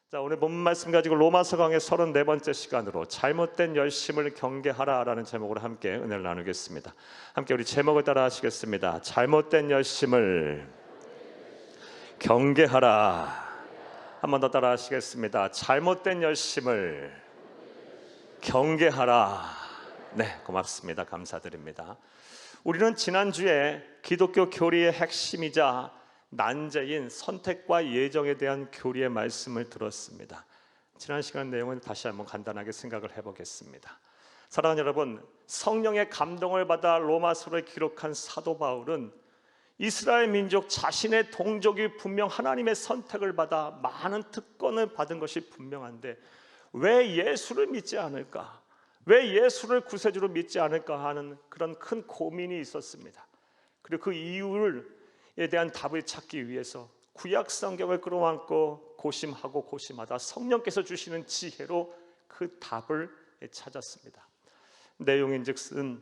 자, 오늘 본문 말씀 가지고 로마서 강의 34번째 시간으로 잘못된 열심을 경계하라라는 제목으로 함께 은혜를 나누겠습니다. 함께 우리 제목을 따라 하시겠습니다. 잘못된 열심을 경계하라. 한 번 더 따라 하시겠습니다. 잘못된 열심을 경계하라. 네, 고맙습니다. 감사드립니다. 우리는 지난주에 기독교 교리의 핵심이자 난제인 선택과 예정에 대한 교리의 말씀을 들었습니다. 지난 시간 내용은 다시 한번 간단하게 생각을 해보겠습니다. 사랑하는 여러분, 성령의 감동을 받아 로마서를 기록한 사도 바울은 이스라엘 민족 자신의 동족이 분명 하나님의 선택을 받아 많은 특권을 받은 것이 분명한데 왜 예수를 믿지 않을까? 왜 예수를 구세주로 믿지 않을까 하는 그런 큰 고민이 있었습니다. 그리고 그 이유에 대한 답을 찾기 위해서 구약 성경을 끌어안고 고심하고 고심하다 성령께서 주시는 지혜로 그 답을 찾았습니다. 내용인즉슨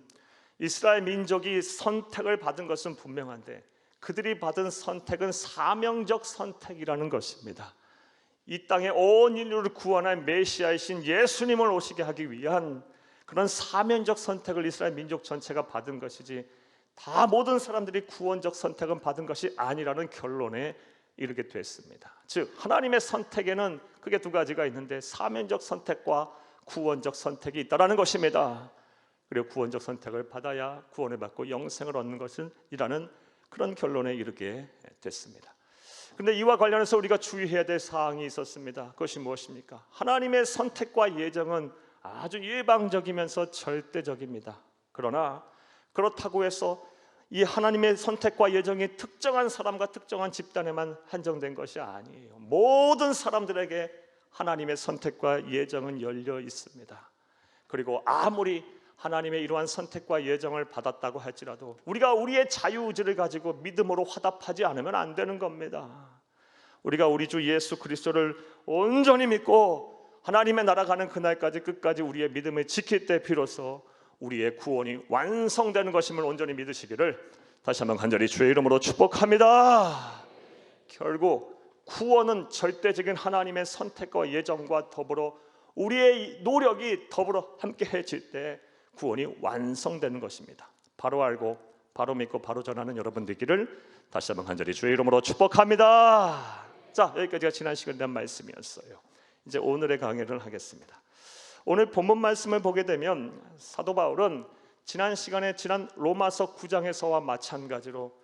이스라엘 민족이 선택을 받은 것은 분명한데 그들이 받은 선택은 사명적 선택이라는 것입니다. 이 땅에 온 인류를 구원할 메시아이신 예수님을 오시게 하기 위한 그런 사명적 선택을 이스라엘 민족 전체가 받은 것이지 다 모든 사람들이 구원적 선택은 받은 것이 아니라는 결론에 이르게 됐습니다. 즉 하나님의 선택에는 크게 두 가지가 있는데 사명적 선택과 구원적 선택이 있다는 것입니다. 그리고 구원적 선택을 받아야 구원을 받고 영생을 얻는 것이라는 그런 결론에 이르게 됐습니다. 그런데 이와 관련해서 우리가 주의해야 될 사항이 있었습니다. 그것이 무엇입니까? 하나님의 선택과 예정은 아주 일방적이면서 절대적입니다. 그러나 그렇다고 해서 이 하나님의 선택과 예정이 특정한 사람과 특정한 집단에만 한정된 것이 아니에요. 모든 사람들에게 하나님의 선택과 예정은 열려 있습니다. 그리고 아무리 하나님의 이러한 선택과 예정을 받았다고 할지라도 우리가 우리의 자유의지를 가지고 믿음으로 화답하지 않으면 안 되는 겁니다. 우리가 우리 주 예수 그리스도를 온전히 믿고 하나님의 나라 가는 그날까지 끝까지 우리의 믿음을 지킬 때 비로소 우리의 구원이 완성되는 것임을 온전히 믿으시기를 다시 한번 간절히 주의 이름으로 축복합니다. 결국 구원은 절대적인 하나님의 선택과 예정과 더불어 우리의 노력이 더불어 함께해질 때 구원이 완성되는 것입니다. 바로 알고 바로 믿고 바로 전하는 여러분 되기를 다시 한번 간절히 주의 이름으로 축복합니다. 자, 여기까지가 지난 시간에 대한 말씀이었어요. 이제 오늘의 강의를 하겠습니다. 오늘 본문 말씀을 보게 되면 사도 바울은 지난 시간에 지난 로마서 9장에서와 마찬가지로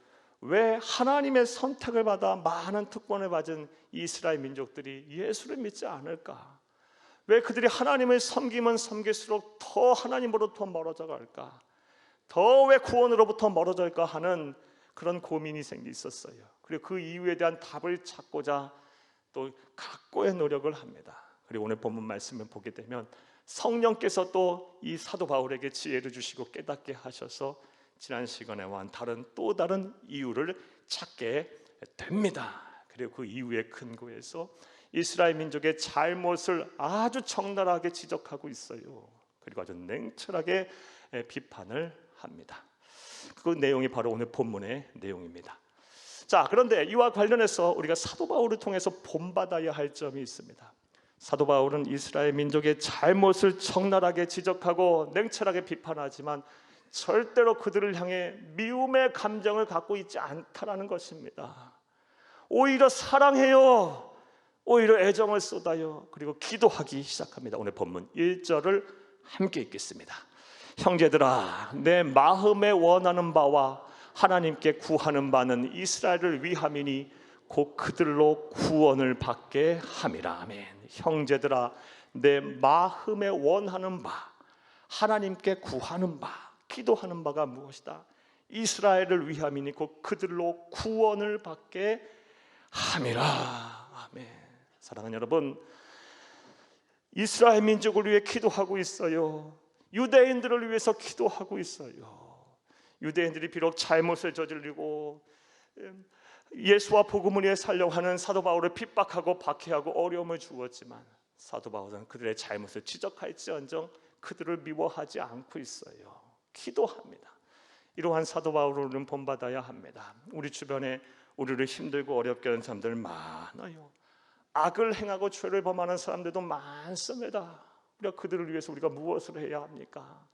왜 하나님의 선택을 받아 많은 특권을 받은 이스라엘 민족들이 예수를 믿지 않을까? 왜 그들이 하나님을 섬기면 섬길수록 더 하나님으로부터 멀어져 갈까? 더 왜 구원으로부터 멀어질까 하는 그런 고민이 있었어요. 그리고 그 이유에 대한 답을 찾고자 또 각고의 노력을 합니다. 그리고 오늘 본문 말씀을 보게 되면 성령께서 또 이 사도 바울에게 지혜를 주시고 깨닫게 하셔서 지난 시간에와 다른 또 다른 이유를 찾게 됩니다. 그리고 그 이유의 근거에서 이스라엘 민족의 잘못을 아주 적나라하게 지적하고 있어요. 그리고 아주 냉철하게 비판을 합니다. 그 내용이 바로 오늘 본문의 내용입니다. 자, 그런데 이와 관련해서 우리가 사도 바울을 통해서 본받아야 할 점이 있습니다. 사도 바울은 이스라엘 민족의 잘못을 적나라하게 지적하고 냉철하게 비판하지만 절대로 그들을 향해 미움의 감정을 갖고 있지 않다라는 것입니다. 오히려 사랑해요. 오히려 애정을 쏟아요. 그리고 기도하기 시작합니다. 오늘 본문 1절을 함께 읽겠습니다. 형제들아, 내 마음에 원하는 바와 하나님께 구하는 바는 이스라엘을 위함이니 곧 그들로 구원을 받게 함이라. 아멘. 형제들아, 내 마음에 원하는 바, 하나님께 구하는 바, 기도하는 바가 무엇이다? 이스라엘을 위함이니 곧 그들로 구원을 받게 함이라. 아멘. 사랑하는 여러분, 이스라엘 민족을 위해 기도하고 있어요. 유대인들을 위해서 기도하고 있어요. 유대인들이 비록 잘못을 저지르고 예수와 복음을 위해 살려고 하는 사도 바울을 핍박하고 박해하고 어려움을 주었지만 사도 바울은 그들의 잘못을 지적할지언정 그들을 미워하지 않고 있어요. 기도합니다. 이러한 사도 바울을 우리는 본받아야 합니다. 우리 주변에 우리를 힘들고 어렵게 하는 사람들 많아요. 악을 행하고 죄를 범하는 사람들도 많습니다. 우리가 그들을 위해서 우리가 무엇을 해야 합니까?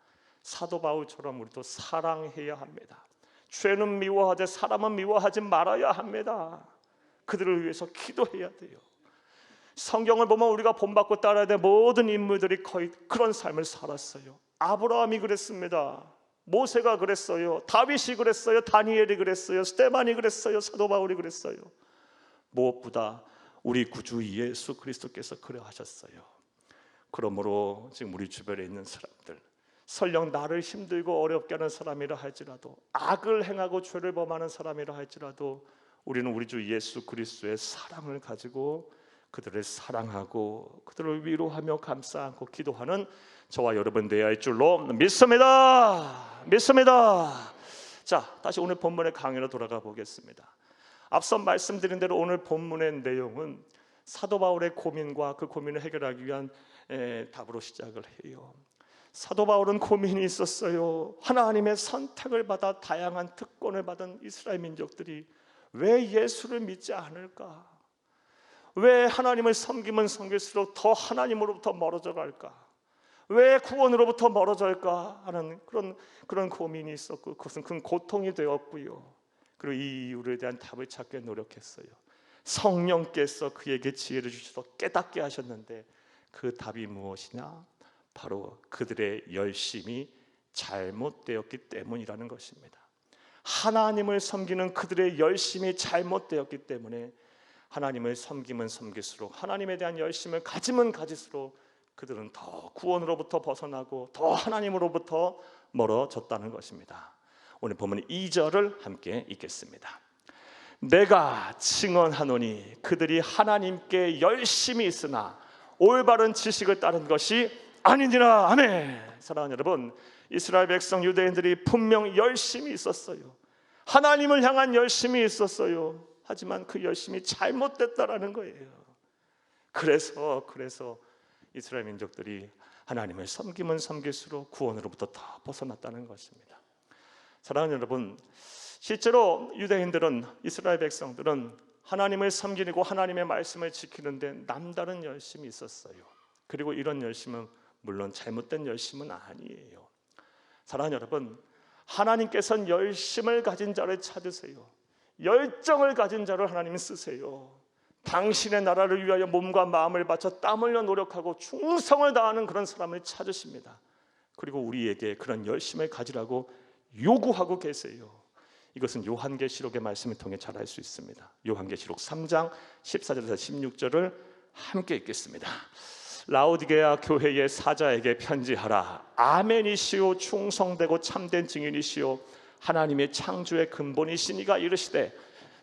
사도 바울처럼 우리도 사랑해야 합니다. 죄는 미워하되 사람은 미워하지 말아야 합니다. 그들을 위해서 기도해야 돼요. 성경을 보면 우리가 본받고 따라야 될 모든 인물들이 거의 그런 삶을 살았어요. 아브라함이 그랬습니다. 모세가 그랬어요. 다윗이 그랬어요. 다니엘이 그랬어요. 스데반이 그랬어요. 사도 바울이 그랬어요. 무엇보다 우리 구주 예수 그리스도께서 그러하셨어요. 그러므로 지금 우리 주변에 있는 사람들, 설령 나를 힘들고 어렵게 하는 사람이라 할지라도, 악을 행하고 죄를 범하는 사람이라 할지라도 우리는 우리 주 예수 그리스도의 사랑을 가지고 그들을 사랑하고 그들을 위로하며 감싸 안고 기도하는 저와 여러분 되어야 할 줄로 믿습니다. 자, 다시 오늘 본문의 강의로 돌아가 보겠습니다. 앞서 말씀드린 대로 오늘 본문의 내용은 사도 바울의 고민과 그 고민을 해결하기 위한 답으로 시작을 해요. 사도 바울은 고민이 있었어요. 하나님의 선택을 받아 다양한 특권을 받은 이스라엘 민족들이 왜 예수를 믿지 않을까? 왜 하나님을 섬기면 섬길수록 더 하나님으로부터 멀어져 갈까? 왜 구원으로부터 멀어질까 하는 그런 고민이 있었고, 그것은 큰 고통이 되었고요. 그리고 이 이유에 대한 답을 찾기 노력했어요. 성령께서 그에게 지혜를 주셔서 깨닫게 하셨는데 그 답이 무엇이냐? 바로 그들의 열심이 잘못되었기 때문이라는 것입니다. 하나님을 섬기는 그들의 열심이 잘못되었기 때문에 하나님을 섬기면 섬길수록, 하나님에 대한 열심을 가지면 가질수록 그들은 더 구원으로부터 벗어나고 더 하나님으로부터 멀어졌다는 것입니다. 오늘 보면 2절을 함께 읽겠습니다. 내가 증언하노니 그들이 하나님께 열심이 있으나 올바른 지식을 따른 것이 아니니라. 아멘. 사랑하는 여러분, 이스라엘 백성 유대인들이 분명 열심이 있었어요. 하나님을 향한 열심이 있었어요. 하지만 그 열심이 잘못됐다라는 거예요. 그래서 이스라엘 민족들이 하나님을 섬기면 섬길수록 구원으로부터 더 벗어났다는 것입니다. 사랑하는 여러분, 실제로 유대인들은, 이스라엘 백성들은 하나님을 섬기고 하나님의 말씀을 지키는데 남다른 열심이 있었어요. 그리고 이런 열심은 물론 잘못된 열심은 아니에요. 사랑하는 여러분, 하나님께서는 열심을 가진 자를 찾으세요. 열정을 가진 자를 하나님은 쓰세요. 당신의 나라를 위하여 몸과 마음을 바쳐 땀 흘려 노력하고 충성을 다하는 그런 사람을 찾으십니다. 그리고 우리에게 그런 열심을 가지라고 요구하고 계세요. 이것은 요한계시록의 말씀을 통해 잘 알 수 있습니다. 요한계시록 3장 14절에서 16절을 함께 읽겠습니다. 라오디게아 교회의 사자에게 편지하라. 아멘이시오 충성되고 참된 증인이시오 하나님의 창조의 근본이시니가 이르시되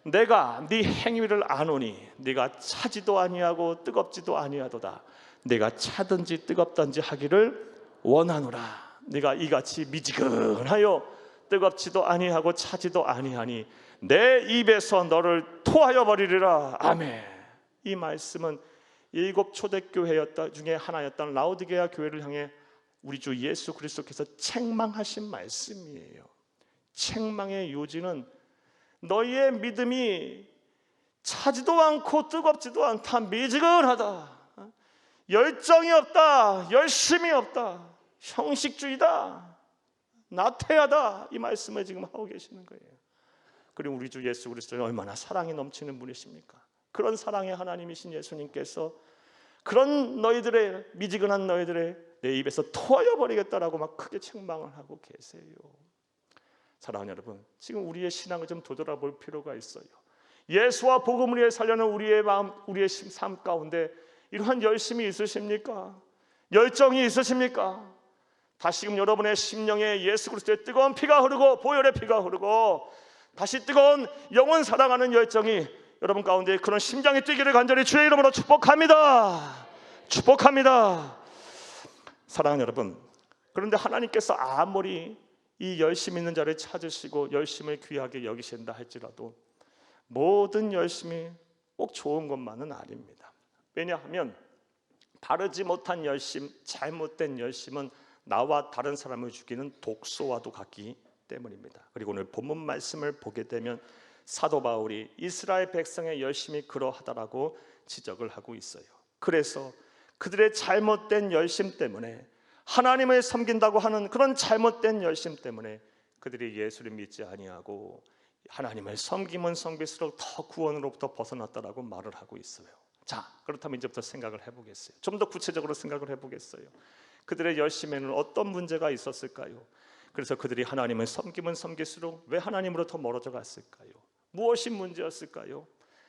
내가 네 행위를 아노니 네가 차지도 아니하고 뜨겁지도 아니하도다. 네가 차든지 뜨겁든지 하기를 원하노라. 네가 이같이 미지근하여 뜨겁지도 아니하고 차지도 아니하니 내 입에서 너를 토하여 버리리라. 아멘. 이 말씀은 7 초대교회 중에 하나였던 라오디게아 교회를 향해 우리 주 예수 그리스도께서 책망하신 말씀이에요. 책망의 요지는 너희의 믿음이 차지도 않고 뜨겁지도 않다. 미지근하다. 열정이 없다. 열심이 없다. 형식주의다. 나태하다. 이 말씀을 지금 하고 계시는 거예요. 그리고 우리 주 예수 그리스도는 얼마나 사랑이 넘치는 분이십니까? 그런 사랑의 하나님이신 예수님께서 그런 너희들의 미지근한 너희들의 내 입에서 토하여 버리겠다라고 막 크게 책망을 하고 계세요. 사랑하는 여러분, 지금 우리의 신앙을 좀 되돌아볼 필요가 있어요. 예수와 복음을 위해 살려는 우리의 마음, 우리의 삶 가운데 이러한 열심이 있으십니까? 열정이 있으십니까? 다시금 여러분의 심령에 예수 그리스도의 뜨거운 피가 흐르고 보혈의 피가 흐르고 다시 뜨거운 영원 사랑하는 열정이 여러분 가운데 그런 심장이 뛰기를 간절히 주의 이름으로 축복합니다. 축복합니다. 사랑하는 여러분, 그런데 하나님께서 아무리 이 열심 있는 자를 찾으시고 열심을 귀하게 여기신다 할지라도 모든 열심이 꼭 좋은 것만은 아닙니다. 왜냐하면 바르지 못한 열심, 잘못된 열심은 나와 다른 사람을 죽이는 독소와도 같기 때문입니다. 그리고 오늘 본문 말씀을 보게 되면 사도 바울이 이스라엘 백성의 열심이 그러하다라고 지적을 하고 있어요. 그래서 그들의 잘못된 열심 때문에, 하나님을 섬긴다고 하는 그런 잘못된 열심 때문에 그들이 예수를 믿지 아니하고 하나님을 섬기면 섬길수록 더 구원으로부터 벗어났다라고 말을 하고 있어요. 자, 그렇다면 이제부터 생각을 해보겠어요. 좀 더 구체적으로 생각을 해보겠어요. 그들의 열심에는 어떤 문제가 있었을까요? 그래서 그들이 하나님을 섬기면 섬길수록 왜 하나님으로부터 멀어져 갔을까요? 무엇이 문제였을까요?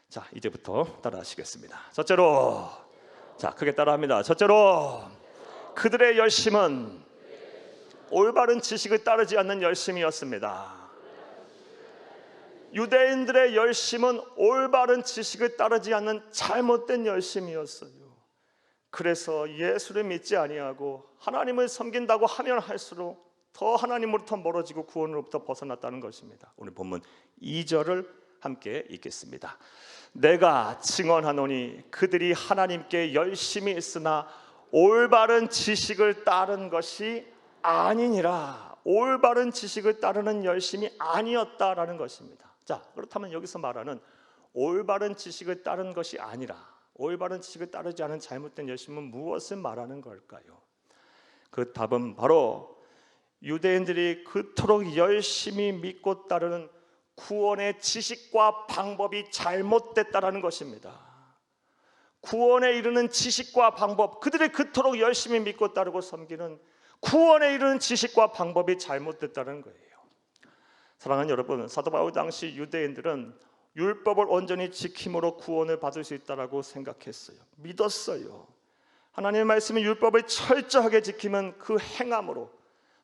자, 이제부터 따라하시겠습니다. 첫째로, 자, 크게 따라합니다. 첫째로, 그들의 열심은 올바른 지식을 따르지 않는 열심이었습니다. 유대인들의 열심은 올바른 지식을 따르지 않는 잘못된 열심이었어요. 그래서 예수를 믿지 아니하고 하나님을 섬긴다고 하면 할수록 더 하나님으로부터 멀어지고 구원으로부터 벗어났다는 것입니다. 오늘 본문 2절을 함께 읽겠습니다. 내가 증언하노니 그들이 하나님께 열심히 있으나 올바른 지식을 따른 것이 아니니라. 올바른 지식을 따르는 열심이 아니었다라는 것입니다. 자, 그렇다면 여기서 말하는 올바른 지식을 따른 것이 아니라 올바른 지식을 따르지 않은 잘못된 열심은 무엇을 말하는 걸까요? 그 답은 바로 유대인들이 그토록 열심히 믿고 따르는 구원의 지식과 방법이 잘못됐다라는 것입니다. 구원에 이르는 지식과 방법, 그들이 그토록 열심히 믿고 따르고 섬기는 구원에 이르는 지식과 방법이 잘못됐다는 거예요. 사랑하는 여러분, 사도 바울 당시 유대인들은 율법을 온전히 지킴으로 구원을 받을 수 있다라고 생각했어요. 믿었어요. 하나님의 말씀이 율법을 철저하게 지키면 그 행함으로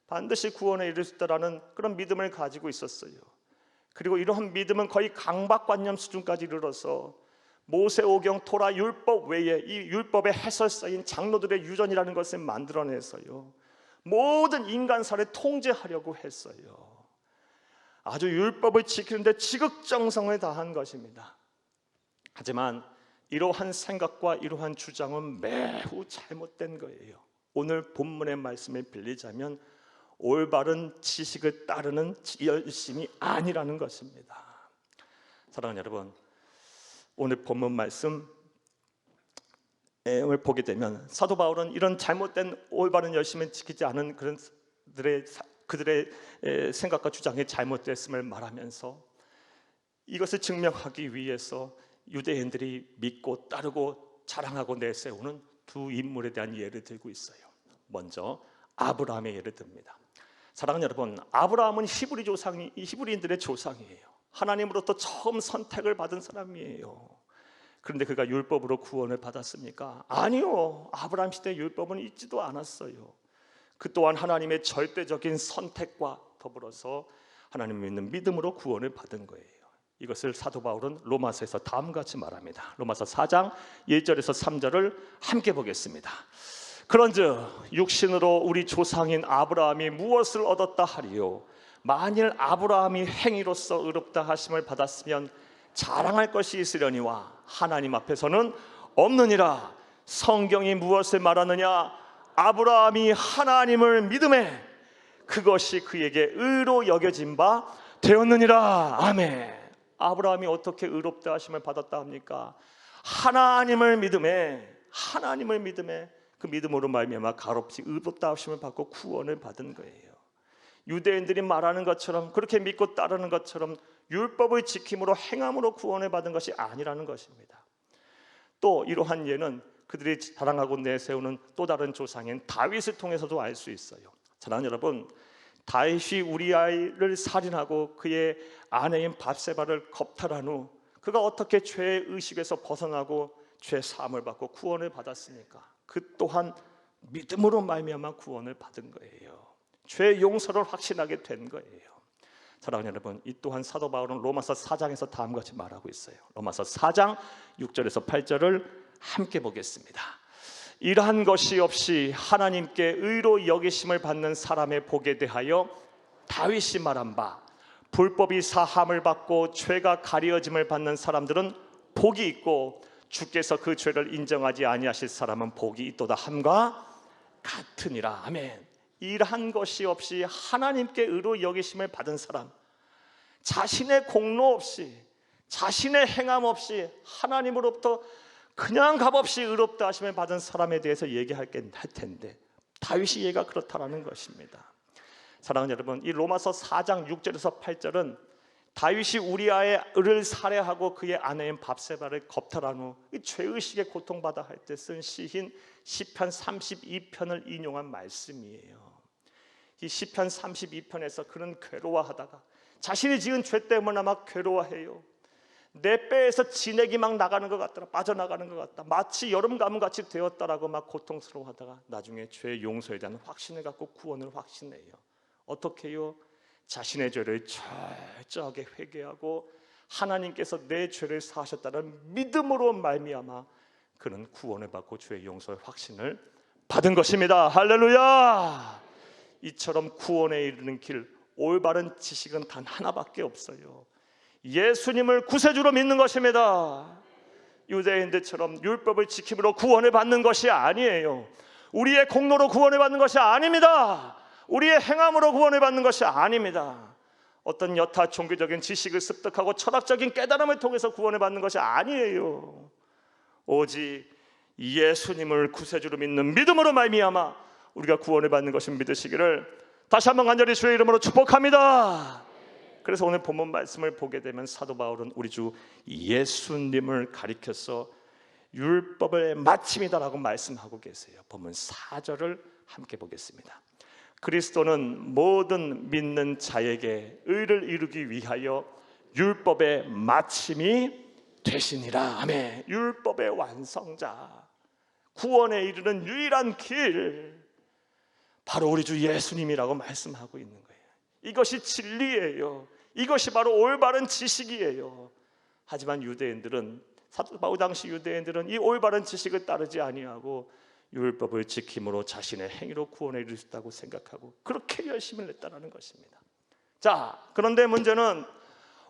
반드시 구원에 이를 수 있다라는 그런 믿음을 가지고 있었어요. 그리고 이러한 믿음은 거의 강박관념 수준까지 이르러서 모세오경, 토라, 율법 외에 이 율법의 해설서인 장로들의 유전이라는 것을 만들어내서요, 모든 인간사를 통제하려고 했어요. 아주 율법을 지키는데 지극정성을 다한 것입니다. 하지만 이러한 생각과 이러한 주장은 매우 잘못된 거예요. 오늘 본문의 말씀을 빌리자면 올바른 지식을 따르는 열심이 아니라는 것입니다. 사랑하는 여러분, 오늘 본문 말씀을 보게 되면 사도 바울은 이런 잘못된 올바른 열심을 지키지 않은 그들의 생각과 주장이 잘못됐음을 말하면서 이것을 증명하기 위해서 유대인들이 믿고 따르고 자랑하고 내세우는 두 인물에 대한 예를 들고 있어요. 먼저 아브라함의 예를 듭니다. 사랑하는 여러분, 아브라함은 히브리인들의 조상이에요. 하나님으로부터 처음 선택을 받은 사람이에요. 그런데 그가 율법으로 구원을 받았습니까? 아니요. 아브라함 시대 율법은 있지도 않았어요. 그 또한 하나님의 절대적인 선택과 더불어서 하나님을 믿는 믿음으로 구원을 받은 거예요. 이것을 사도 바울은 로마서에서 다음과 같이 말합니다. 로마서 4장 1절에서 3절을 함께 보겠습니다. 그런즉 육신으로 우리 조상인 아브라함이 무엇을 얻었다 하리요? 만일 아브라함이 행위로서 의롭다 하심을 받았으면 자랑할 것이 있으려니와 하나님 앞에서는 없느니라. 성경이 무엇을 말하느냐? 아브라함이 하나님을 믿음에 그것이 그에게 의로 여겨진 바 되었느니라. 아멘. 아브라함이 어떻게 의롭다 하심을 받았다 합니까? 하나님을 믿음에 그 믿음으로 말미암아 값없이 의롭다 하심을 받고 구원을 받은 거예요. 유대인들이 말하는 것처럼 그렇게 믿고 따르는 것처럼 율법을 지킴으로 행함으로 구원을 받은 것이 아니라는 것입니다. 또 이러한 예는 그들이 자랑하고 내세우는 또 다른 조상인 다윗을 통해서도 알 수 있어요. 사랑하는 여러분, 다윗이 우리아를 살인하고 그의 아내인 밧세바를 겁탈한 후 그가 어떻게 죄의 의식에서 벗어나고 죄 사함을 받고 구원을 받았습니까? 그 또한 믿음으로 말미암아 구원을 받은 거예요. 죄 용서를 확신하게 된 거예요. 사랑하는 여러분, 이 또한 사도 바울은 로마서 4장에서 다음과 같이 말하고 있어요. 로마서 4장 6절에서 8절을 함께 보겠습니다. 이러한 것이 없이 하나님께 의로 여기심을 받는 사람의 복에 대하여 다윗이 말한 바, 불법이 사함을 받고 죄가 가려짐을 받는 사람들은 복이 있고 주께서 그 죄를 인정하지 아니하실 사람은 복이 있도다 함과 같으니라. 아멘. 이러한 것이 없이 하나님께 의로 여기심을 받은 사람, 자신의 공로 없이, 자신의 행함 없이 하나님으로부터 그냥 값없이 의롭다 하심을 받은 사람에 대해서 얘기할 텐데 다윗이 얘가 그렇다라는 것입니다. 사랑하는 여러분, 이 로마서 4장 6절에서 8절은 다윗이 우리아를 살해하고 그의 아내인 밥세바를 겁탈한 후 죄의식에 고통받아 할 때 쓴 시인 시편 32편을 인용한 말씀이에요. 이 시편 32편에서 그는 괴로워하다가 자신이 지은 죄 때문에 막 괴로워해요. 내 뼈에서 진액이 막 나가는 것 같더라, 빠져나가는 것 같다, 마치 여름 가뭄같이 되었다라고 막 고통스러워하다가 나중에 죄의 용서에 대한 확신을 갖고 구원을 확신해요. 어떻게 해요? 자신의 죄를 철저하게 회개하고 하나님께서 내 죄를 사하셨다는 믿음으로 말미암아 그는 구원을 받고 죄의 용서의 확신을 받은 것입니다. 할렐루야! 이처럼 구원에 이르는 길, 올바른 지식은 단 하나밖에 없어요. 예수님을 구세주로 믿는 것입니다. 유대인들처럼 율법을 지킴으로 구원을 받는 것이 아니에요. 우리의 공로로 구원을 받는 것이 아닙니다. 우리의 행함으로 구원을 받는 것이 아닙니다. 어떤 여타 종교적인 지식을 습득하고 철학적인 깨달음을 통해서 구원을 받는 것이 아니에요. 오직 예수님을 구세주로 믿는 믿음으로 말미암아 우리가 구원을 받는 것을 믿으시기를 다시 한번 간절히 주의 이름으로 축복합니다. 그래서 오늘 본문 말씀을 보게 되면 사도 바울은 우리 주 예수님을 가리켜서 율법의 마침이다라고 말씀하고 계세요. 본문 4절을 함께 보겠습니다. 그리스도는 모든 믿는 자에게 의를 이루기 위하여 율법의 마침이 되시니라. 아멘. 율법의 완성자, 구원에 이르는 유일한 길, 바로 우리 주 예수님이라고 말씀하고 있는 거예요. 이것이 진리예요. 이것이 바로 올바른 지식이에요. 하지만 유대인들은, 사도 바울 당시 유대인들은 이 올바른 지식을 따르지 아니하고 율법을 지킴으로 자신의 행위로 구원에 이를 수 있다고 생각하고 그렇게 열심을 냈다는 것입니다. 자, 그런데 문제는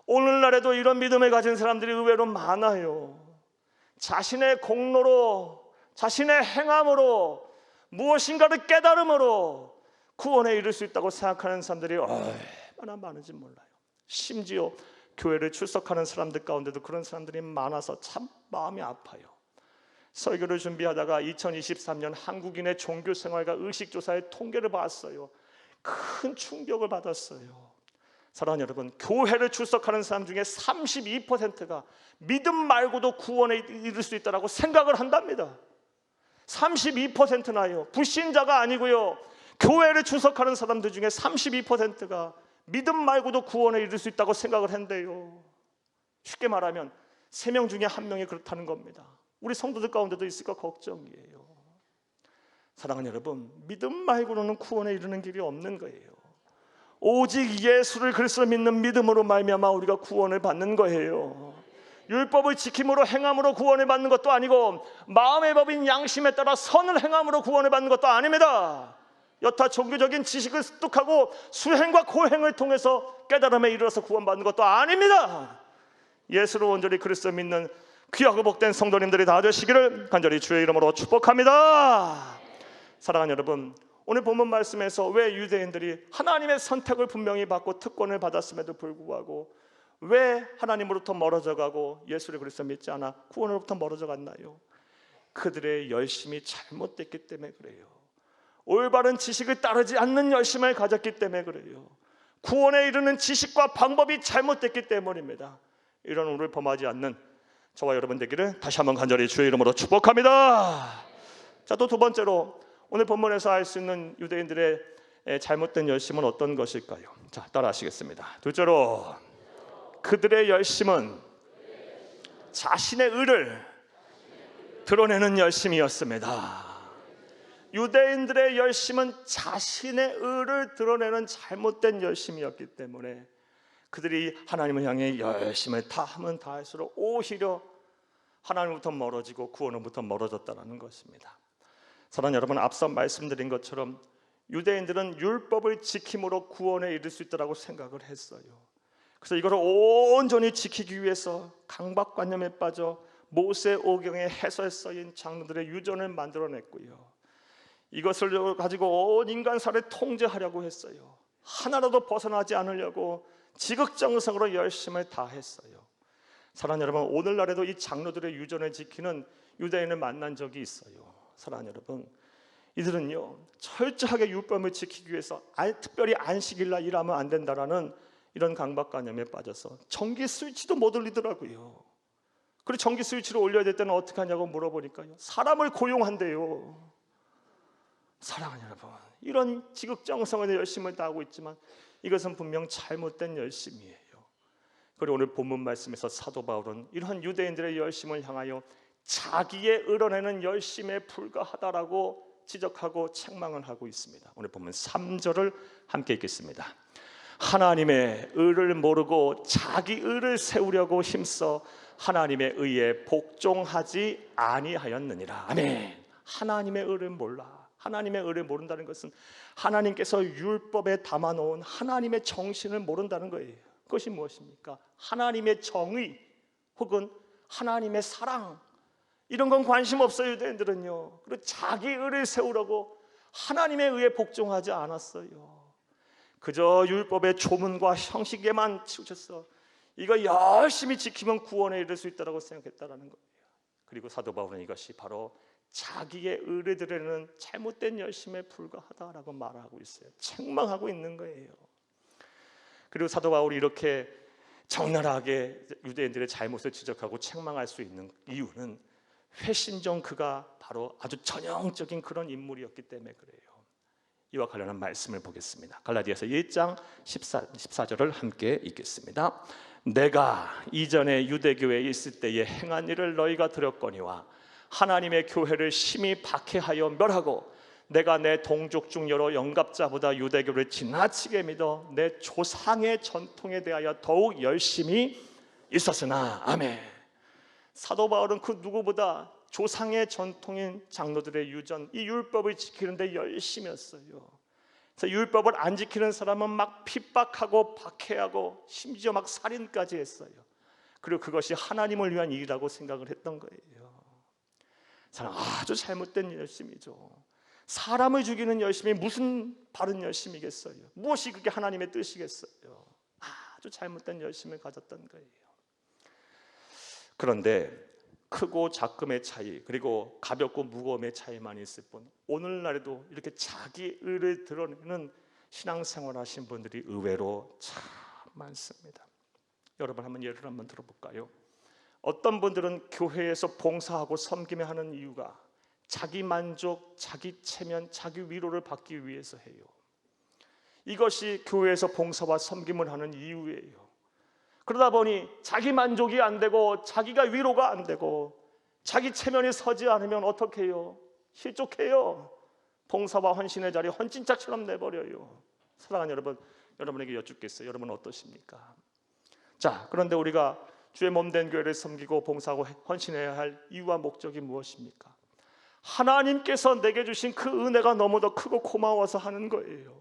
오늘날에도 이런 믿음을 가진 사람들이 의외로 많아요. 자신의 공로로, 자신의 행함으로, 무엇인가를 깨달음으로 구원에 이를 수 있다고 생각하는 사람들이 얼마나 많은지 몰라요. 심지어 교회를 출석하는 사람들 가운데도 그런 사람들이 많아서 참 마음이 아파요. 설교를 준비하다가 2023년 한국인의 종교생활과 의식조사의 통계를 봤어요. 큰 충격을 받았어요. 사랑하는 여러분, 교회를 출석하는 사람 중에 32%가 믿음 말고도 구원에 이를 수 있다고 생각을 한답니다. 32%나요. 불신자가 아니고요, 교회를 출석하는 사람들 중에 32%가 믿음 말고도 구원에 이를 수 있다고 생각을 한대요. 쉽게 말하면 3명 중에 1명이 그렇다는 겁니다. 우리 성도들 가운데도 있을까 걱정이에요. 사랑하는 여러분, 믿음 말고는 구원에 이르는 길이 없는 거예요. 오직 예수를 그리스도로 믿는 믿음으로 말미암아 우리가 구원을 받는 거예요. 율법을 지킴으로 행함으로 구원을 받는 것도 아니고 마음의 법인 양심에 따라 선을 행함으로 구원을 받는 것도 아닙니다. 여타 종교적인 지식을 습득하고 수행과 고행을 통해서 깨달음에 이르러서 구원받는 것도 아닙니다. 예수를 온전히 그리스도 믿는 귀하고 복된 성도님들이 다 되시기를 간절히 주의 이름으로 축복합니다. 사랑하는 여러분, 오늘 본문 말씀에서 왜 유대인들이 하나님의 선택을 분명히 받고 특권을 받았음에도 불구하고 왜 하나님으로부터 멀어져 가고 예수를 그리스도 믿지 않아 구원으로부터 멀어져 갔나요? 그들의 열심이 잘못됐기 때문에 그래요. 올바른 지식을 따르지 않는 열심을 가졌기 때문에 그래요. 구원에 이르는 지식과 방법이 잘못됐기 때문입니다. 이런 오늘 범하지 않는 저와 여러분 되기를 다시 한번 간절히 주의 이름으로 축복합니다. 자, 또 두 번째로 오늘 본문에서 알 수 있는 유대인들의 잘못된 열심은 어떤 것일까요? 자, 따라 하시겠습니다. 둘째로, 그들의 열심은 자신의 의를 드러내는 열심이었습니다. 유대인들의 열심은 자신의 의를 드러내는 잘못된 열심이었기 때문에 그들이 하나님을 향해 열심을 다하면 다할수록 오히려 하나님부터 멀어지고 구원으로부터 멀어졌다는 것입니다. 사랑하는 여러분, 앞서 말씀드린 것처럼 유대인들은 율법을 지킴으로 구원에 이를 수 있다고 생각을 했어요. 그래서 이걸 온전히 지키기 위해서 강박관념에 빠져 모세 오경의 해설에 쓰인 장로들의 유전을 만들어냈고요, 이것을 가지고 온 인간사를 통제하려고 했어요. 하나라도 벗어나지 않으려고 지극정성으로 열심을 다했어요. 사랑하는 여러분, 오늘날에도 이 장로들의 유전을 지키는 유대인을 만난 적이 있어요. 사랑하는 여러분, 이들은요 철저하게 율법을 지키기 위해서 특별히 안식일날 일하면 안 된다라는 이런 강박관념에 빠져서 전기 스위치도 못 올리더라고요. 그리고 전기 스위치를 올려야 될 때는 어떻게 하냐고 물어보니까요, 사람을 고용한대요. 사랑하는 여러분, 이런 지극정성에 열심을 다하고 있지만 이것은 분명 잘못된 열심이에요. 그리고 오늘 본문 말씀에서 사도 바울은 이러한 유대인들의 열심을 향하여 자기의 의로내는 열심에 불과하다라고 지적하고 책망을 하고 있습니다. 오늘 본문 3절을 함께 읽겠습니다. 하나님의 의를 모르고 자기 의를 세우려고 힘써 하나님의 의에 복종하지 아니하였느니라. 아멘. 하나님의 의를 몰라. 하나님의 의를 모른다는 것은 하나님께서 율법에 담아놓은 하나님의 정신을 모른다는 거예요. 그것이 무엇입니까? 하나님의 정의 혹은 하나님의 사랑, 이런 건 관심 없어요. 유대인들은요. 그리고 자기 의를 세우려고 하나님의 의에 복종하지 않았어요. 그저 율법의 조문과 형식에만 치우쳤어. 이거 열심히 지키면 구원에 이를 수 있다고 생각했다라는 거예요. 그리고 사도 바울은 이것이 바로 자기의 의를 드리는 잘못된 열심에 불과하다라고 말하고 있어요. 책망하고 있는 거예요. 그리고 사도 바울이 이렇게 적나라하게 유대인들의 잘못을 지적하고 책망할 수 있는 이유는 회심정 그가 바로 아주 전형적인 그런 인물이었기 때문에 그래요. 이와 관련한 말씀을 보겠습니다. 갈라디아서 1장 14절을 함께 읽겠습니다. 내가 이전에 유대교회에 있을 때에 행한 일을 너희가 들었거니와 하나님의 교회를 심히 박해하여 멸하고 내가 내 동족 중 여러 영갑자보다 유대교를 지나치게 믿어 내 조상의 전통에 대하여 더욱 열심히 있었으나. 아멘. 사도 바울은 그 누구보다 조상의 전통인 장로들의 유전, 이 율법을 지키는데 열심히 했어요. 그래서 율법을 안 지키는 사람은 막 핍박하고 박해하고 심지어 막 살인까지 했어요. 그리고 그것이 하나님을 위한 일이라고 생각을 했던 거예요. 사람, 아주 잘못된 열심이죠. 사람을 죽이는 열심이 무슨 바른 열심이겠어요? 무엇이 그게 하나님의 뜻이겠어요? 아주 잘못된 열심을 가졌던 거예요. 그런데 크고 작음의 차이, 그리고 가볍고 무거움의 차이만 있을 뿐 오늘날에도 이렇게 자기 의를 드러내는 신앙생활 하신 분들이 의외로 참 많습니다. 여러분 한번 예를 한번 들어볼까요? 어떤 분들은 교회에서 봉사하고 섬기며 하는 이유가 자기 만족, 자기 체면, 자기 위로를 받기 위해서 해요. 이것이 교회에서 봉사와 섬김을 하는 이유예요. 그러다 보니 자기 만족이 안 되고 자기가 위로가 안 되고 자기 체면이 서지 않으면 어떻게 해요? 실족해요. 봉사와 헌신의 자리 헌신짝처럼 내버려요. 사랑하는 여러분, 여러분에게 여쭙겠어요. 여러분은 어떠십니까? 자, 그런데 우리가 주의 몸된 교회를 섬기고 봉사하고 헌신해야 할 이유와 목적이 무엇입니까? 하나님께서 내게 주신 그 은혜가 너무도 크고 고마워서 하는 거예요.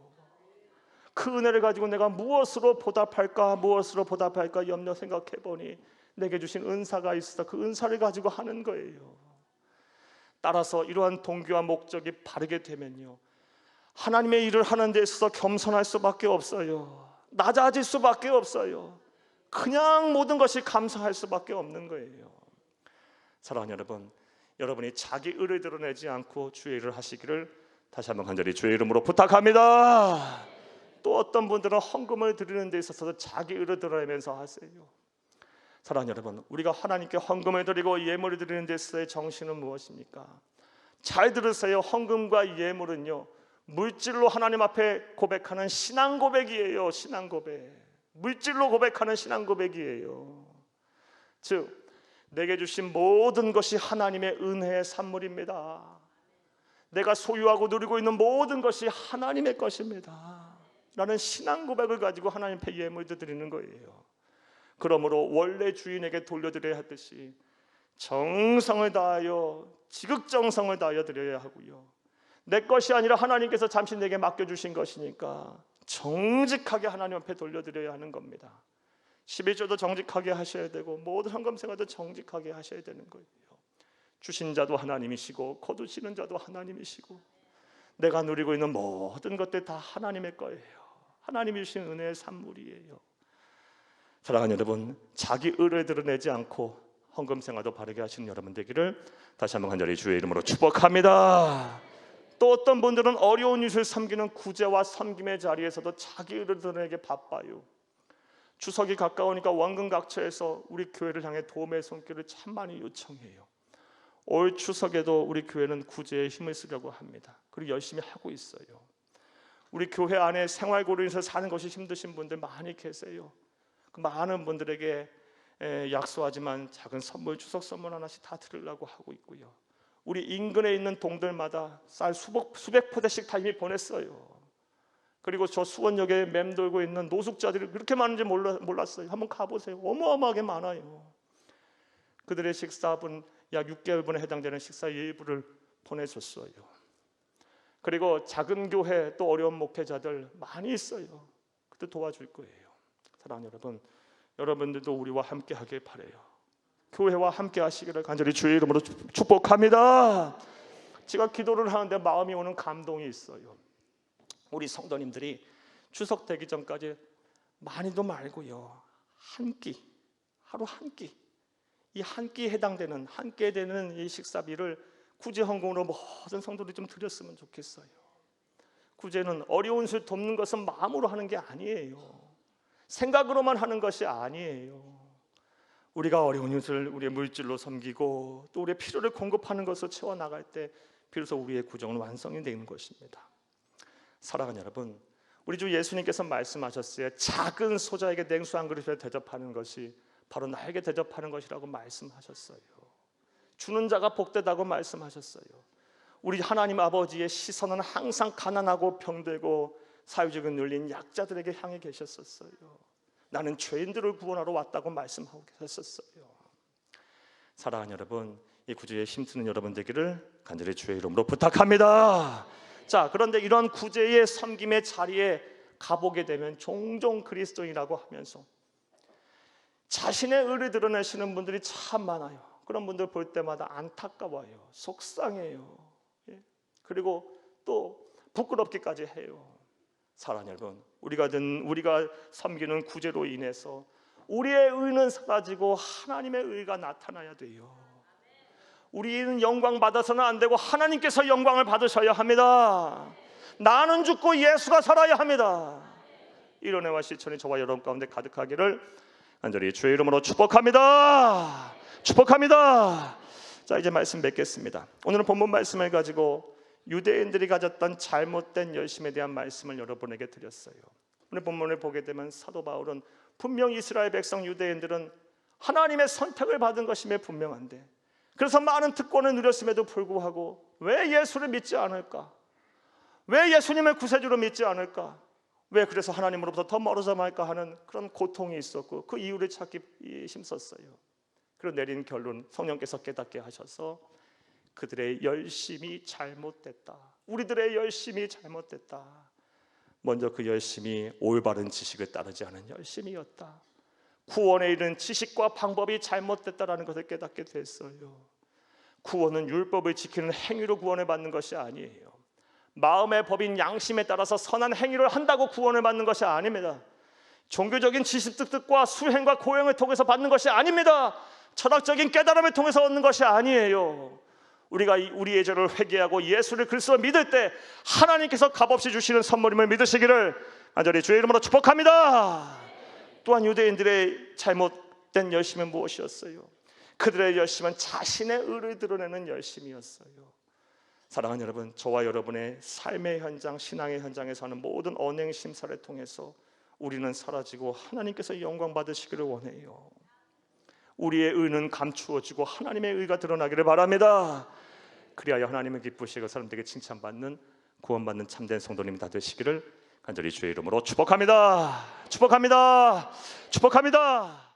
그 은혜를 가지고 내가 무엇으로 보답할까 염려 생각해 보니 내게 주신 은사가 있어 그 은사를 가지고 하는 거예요. 따라서 이러한 동기와 목적이 바르게 되면요, 하나님의 일을 하는 데 있어서 겸손할 수밖에 없어요. 낮아질 수밖에 없어요. 그냥 모든 것이 감사할 수밖에 없는 거예요. 사랑하는 여러분, 여러분이 자기 의를 드러내지 않고 주의 일을 하시기를 다시 한번 간절히 주의 이름으로 부탁합니다. 또 어떤 분들은 헌금을 드리는 데 있어서 자기 의를 드러내면서 하세요. 사랑하는 여러분, 우리가 하나님께 헌금을 드리고 예물을 드리는 데 있어서의 정신은 무엇입니까? 잘 들으세요. 헌금과 예물은요, 물질로 하나님 앞에 고백하는 신앙 고백이에요. 신앙 고백. 물질로 고백하는 신앙 고백이에요. 즉 내게 주신 모든 것이 하나님의 은혜의 산물입니다. 내가 소유하고 누리고 있는 모든 것이 하나님의 것입니다 라는 신앙 고백을 가지고 하나님 앞에 예물도 드리는 거예요. 그러므로 원래 주인에게 돌려드려야 하듯이 정성을 다하여 지극정성을 다하여 드려야 하고요, 내 것이 아니라 하나님께서 잠시 내게 맡겨주신 것이니까 정직하게 하나님 앞에 돌려드려야 하는 겁니다. 11조도 정직하게 하셔야 되고 모든 헌금 생활도 정직하게 하셔야 되는 거예요. 주신 자도 하나님이시고 거두시는 자도 하나님이시고 내가 누리고 있는 모든 것들 다 하나님의 거예요. 하나님이 주신 은혜의 산물이에요. 사랑하는 여러분, 자기 의를 드러내지 않고 헌금 생활도 바르게 하시는 여러분 되기를 다시 한번 간절히 주의 이름으로 축복합니다. 또 어떤 분들은 어려운 이웃을 섬기는 구제와 섬김의 자리에서도 자기 의를 드러내게 바빠요. 추석이 가까우니까 원근각처에서 우리 교회를 향해 도움의 손길을 참 많이 요청해요. 올 추석에도 우리 교회는 구제에 힘을 쓰려고 합니다. 그리고 열심히 하고 있어요. 우리 교회 안에 생활고로 인해서 사는 것이 힘드신 분들 많이 계세요. 그 많은 분들에게 약소하지만 작은 선물, 추석 선물 하나씩 다 드리려고 하고 있고요. 우리 인근에 있는 동들마다 쌀 수백 포대씩 다 이미 보냈어요. 그리고 저 수원역에 맴돌고 있는 노숙자들이 그렇게 많은지 몰랐어요. 한번 가보세요. 어마어마하게 많아요. 그들의 식사분 약 6개월분에 해당되는 식사 일부를 보내줬어요. 그리고 작은 교회 또 어려운 목회자들 많이 있어요. 그때 도와줄 거예요. 사랑하는 여러분, 여러분들도 우리와 함께 하길 바라요. 교회와 함께 하시기를 간절히 주의 이름으로 축복합니다. 제가 기도를 하는데 마음이 오는 감동이 있어요. 우리 성도님들이 추석 되기 전까지 많이도 말고요, 한 끼, 하루 한 끼, 이 한 끼에 해당되는 한 끼에 되는 이 식사비를 구제 헌금으로 모든 성도들이 좀 드렸으면 좋겠어요. 구제는 어려운 수 돕는 것은 마음으로 하는 게 아니에요. 생각으로만 하는 것이 아니에요. 우리가 어려운 이웃을 우리의 물질로 섬기고 또 우리의 필요를 공급하는 것을 채워나갈 때 비로소 우리의 구정은 완성이 되는 것입니다. 사랑하는 여러분, 우리 주 예수님께서 말씀하셨어요. 작은 소자에게 냉수 한 그릇을 대접하는 것이 바로 나에게 대접하는 것이라고 말씀하셨어요. 주는 자가 복되다고 말씀하셨어요. 우리 하나님 아버지의 시선은 항상 가난하고 병들고 사유적인 눌린 약자들에게 향해 계셨었어요. 나는 죄인들을 구원하러 왔다고 말씀하고 계셨었어요. 사랑하는 여러분, 이 구제에 힘쓰는 여러분 되기를 간절히 주의 이름으로 부탁합니다. 자, 그런데 이런 구제의 섬김의 자리에 가보게 되면 종종 그리스도인이라고 하면서 자신의 의를 드러내시는 분들이 참 많아요. 그런 분들 볼 때마다 안타까워요. 속상해요. 그리고 또 부끄럽기까지 해요. 사랑하는 여러분, 우리가 섬기는 구제로 인해서 우리의 의는 사라지고 하나님의 의가 나타나야 돼요. 우리는 영광 받아서는 안 되고 하나님께서 영광을 받으셔야 합니다. 나는 죽고 예수가 살아야 합니다. 이런 은혜와 실천이 저와 여러분 가운데 가득하기를 간절히 주의 이름으로 축복합니다. 축복합니다. 자, 이제 말씀 맺겠습니다. 오늘은 본문 말씀을 가지고 유대인들이 가졌던 잘못된 열심에 대한 말씀을 여러분에게 드렸어요. 오늘 본문을 보게 되면 사도 바울은 분명 이스라엘 백성 유대인들은 하나님의 선택을 받은 것임에 분명한데, 그래서 많은 특권을 누렸음에도 불구하고 왜 예수를 믿지 않을까? 왜 예수님을 구세주로 믿지 않을까? 왜 그래서 하나님으로부터 더 멀어져 말까 하는 그런 고통이 있었고 그 이유를 찾기 힘썼어요. 그리고 내린 결론, 성령께서 깨닫게 하셔서 그들의 열심이 잘못됐다. 우리들의 열심이 잘못됐다. 먼저 그 열심이 올바른 지식을 따르지 않은 열심이었다. 구원에 이른 지식과 방법이 잘못됐다라는 것을 깨닫게 됐어요. 구원은 율법을 지키는 행위로 구원을 받는 것이 아니에요. 마음의 법인 양심에 따라서 선한 행위를 한다고 구원을 받는 것이 아닙니다. 종교적인 지식 득득과 수행과 고행을 통해서 받는 것이 아닙니다. 철학적인 깨달음을 통해서 얻는 것이 아니에요. 우리가 우리의 죄를 회개하고 예수를 그리스도로 믿을 때 하나님께서 값없이 주시는 선물임을 믿으시기를 간절히 주의 이름으로 축복합니다. 또한 유대인들의 잘못된 열심은 무엇이었어요? 그들의 열심은 자신의 의를 드러내는 열심이었어요. 사랑하는 여러분, 저와 여러분의 삶의 현장, 신앙의 현장에서 하는 모든 언행 심사를 통해서 우리는 사라지고 하나님께서 영광 받으시기를 원해요. 우리의 의는 감추어지고 하나님의 의가 드러나기를 바랍니다. 그리하여 하나님을 기쁘시고 사람들에게 칭찬받는, 구원받는 참된 성도님 다 되시기를 간절히 주의 이름으로 축복합니다. 축복합니다. 축복합니다.